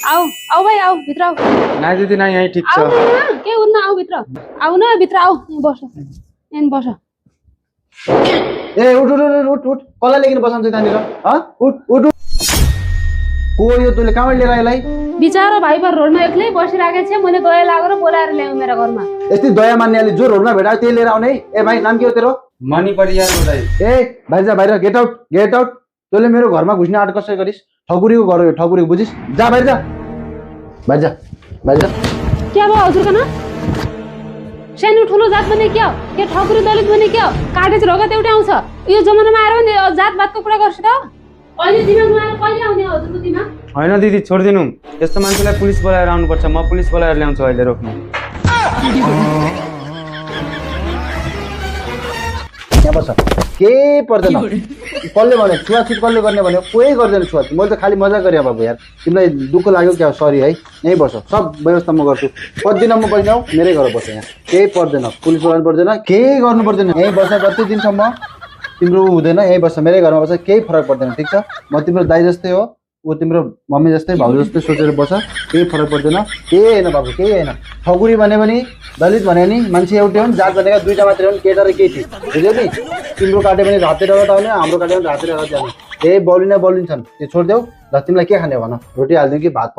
आओ आओ भाइ आऊ भित्र आऊ नाइ दिदी नाइ यही ठिक छ आऊ न के हुन्न आऊ भित्र आऊ न भित्र आऊ बस एन बस ए उठ उठ उठ उठ उठ कसलाई लिएर बसाउँछ त्यहाँनिर उठ उठ को यो तैँले कहाँबाट लिएर यसलाई बिचारो भाइ पर रोडमा एक्लै बसिरहेको छ मैले दया लागेर बोलाएर ल्याउँ मेरो घरमा यस्तै दया मान्नेले जो रोडमा भेटायो त्यही लिएर आउने ए भाइ नाम के हो तेरो मनी परियार हो दाइ ए बाहिर जा बाहिर गेट आउट तैँले मेरो घरमा घुस्ने आँट कसरी गरिस् ठकुरीको घर हो यो ठकुरीको बुझिस् जा बाहिर जा बाहिर जा बाहिर जा क्या भयो हजुर कन सानो ठुलो जात भने के हो के ठकुरी दलित भने के हो काटेज रगत एउटै आउँछ यो जमानामा आएर भने जातवादको कुरा गर्छ त अहिले दिमागमा आएर कहिले आउने हजुरको दिमाग होइन दिदी छोडिदिनु यस्तो मान्छेलाई पुलिस बोलाएर आउनुपर्छ म पुलिस बोलाएर ल्याउँछु अहिले रोक्नु यहाँ बस केही पर्दैन कसले भन्यो छुवाछुत कसले गर्ने भन्यो कोही गर्दैन छुवाछुत मैले त खालि मजा गरेँ बाबु यार तिमीलाई दुःख लाग्यो क्या सरी है यहीँ बस सब व्यवस्था म गर्छु कति दिन म बस्ने हौ मेरै घर बस्छ यहाँ केही पर्दैन पुलिस बोलाउनु पर्दैन केही गर्नु पर्दैन यहीँ बस्छ कति दिनसम्म तिम्रो हुँदैन यहीँ बस्छ मेरै घरमा बस्छ केही फरक पर्दैन ठिक छ म तिम्रो दाइ जस्तै हो ऊ तिम्रो मम्मी जस्तै भाउ जस्तै सोचेर बस्छ केही फरक पर्दैन केही होइन बाबु केही होइन ठकुरी भन्यो भने दलित भन्यो नि मान्छे एउटै हो नि जात भनेको दुईटा मात्रै हो नि केटा र केही थियो बुझ्यौ नि तिम्रो काट्यो भने राते रगत आउने हाम्रो काट्यो भने राते रगत जाने ए बलिन छन् त्यो छोडिदेऊ र तिमीलाई के खाने भन रोटी हालिदिउँ कि भात